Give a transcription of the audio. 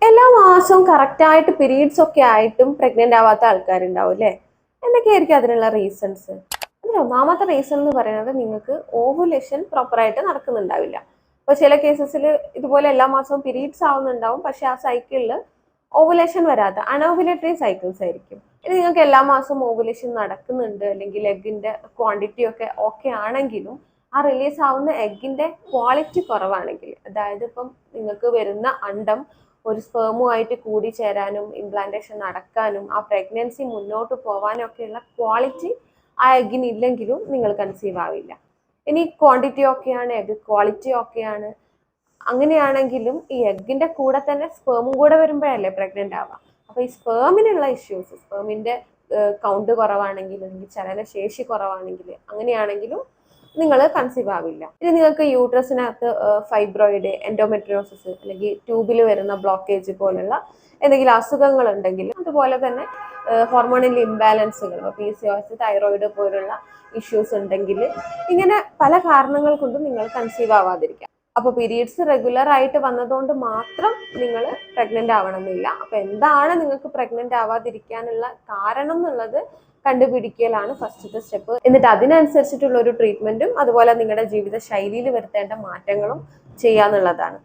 എല്ലാ മാസവും കറക്റ്റായിട്ട് പീരീഡ്സ് ഒക്കെ ആയിട്ടും പ്രഗ്നന്റ് ആവാത്ത ആൾക്കാരുണ്ടാവും അല്ലേ? എന്തൊക്കെയായിരിക്കും അതിനുള്ള റീസൺസ്? അതിൽ ഒന്നാമത്തെ റീസൺ എന്ന് പറയുന്നത് നിങ്ങൾക്ക് ഓവുലേഷൻ പ്രോപ്പറായിട്ട് നടക്കുന്നുണ്ടാവില്ല. അപ്പോൾ ചില കേസസിൽ ഇതുപോലെ എല്ലാ മാസവും പീരീഡ്സ് ആവുന്നുണ്ടാവും, പക്ഷെ ആ സൈക്കിളിൽ ഓവുലേഷൻ വരാത്ത അനോവുലേറ്ററി സൈക്കിൾസ് ആയിരിക്കും. ഇനി നിങ്ങൾക്ക് എല്ലാ മാസവും ഓവുലേഷൻ നടക്കുന്നുണ്ട്, അല്ലെങ്കിൽ എഗിന്റെ ക്വാണ്ടിറ്റി ഒക്കെ ഓക്കെ ആണെങ്കിലും ആ റിലീസ് ആവുന്ന എഗിന്റെ ക്വാളിറ്റി കുറവാണെങ്കിൽ, അതായത് ഇപ്പം നിങ്ങൾക്ക് വരുന്ന അണ്ടം ഒരു സ്പേമുമായിട്ട് കൂടിച്ചേരാനും ഇംപ്ലാന്റേഷൻ നടക്കാനും ആ പ്രഗ്നൻസി മുന്നോട്ട് പോകാനും ഒക്കെയുള്ള ക്വാളിറ്റി ആ എഗിന് ഇല്ലെങ്കിലും നിങ്ങൾ കൺസീവ് ആവില്ല. ഇനി ക്വാണ്ടിറ്റി ഓക്കെയാണ്, എഗ് ക്വാളിറ്റി ഓക്കെയാണ്, അങ്ങനെയാണെങ്കിലും ഈ എഗിന്റെ കൂടെ തന്നെ സ്പേമും കൂടെ വരുമ്പോഴല്ലേ പ്രഗ്നന്റ് ആവാം. അപ്പൊ ഈ സ്പേമിനുള്ള ഇഷ്യൂസ്, സ്പേമിന്റെ കൗണ്ട് കുറവാണെങ്കിൽ, അല്ലെങ്കിൽ ചലനശേഷി കുറവാണെങ്കിൽ, അങ്ങനെയാണെങ്കിലും നിങ്ങൾ കൺസീവ് ആവില്ല. ഇനി നിങ്ങൾക്ക് യൂട്രസിനകത്ത് ഫൈബ്രോയിഡ്, എൻഡോമെട്രിയോസിസ് അല്ലെങ്കിൽ ട്യൂബിൽ വരുന്ന ബ്ലോക്കേജ് പോലുള്ള എന്തെങ്കിലും അസുഖങ്ങൾ ഉണ്ടെങ്കിൽ, അതുപോലെ തന്നെ ഹോർമോണൽ ഇംബാലൻസുകൾ, PCOS, തൈറോയിഡ് പോലുള്ള ഇഷ്യൂസ് ഉണ്ടെങ്കിൽ, ഇങ്ങനെ പല കാരണങ്ങൾ കൊണ്ടും നിങ്ങൾ കൺസീവ് ആവാതിരിക്കാം. അപ്പോൾ പീരീഡ്സ് റെഗുലർ ആയിട്ട് വന്നതുകൊണ്ട് മാത്രം നിങ്ങൾ പ്രഗ്നന്റ് ആവണമെന്നില്ല. അപ്പൊ എന്താണ് നിങ്ങൾക്ക് പ്രഗ്നന്റ് ആവാതിരിക്കാനുള്ള കാരണം എന്നുള്ളത് കണ്ടുപിടിക്കലാണ് ഫസ്റ്റത്തെ സ്റ്റെപ്പ്. എന്നിട്ട് അതിനനുസരിച്ചിട്ടുള്ള ഒരു ട്രീറ്റ്മെന്റും അതുപോലെ നിങ്ങളുടെ ജീവിത ശൈലിയിൽ വരുത്തേണ്ട മാറ്റങ്ങളും ചെയ്യാന്നുള്ളതാണ്.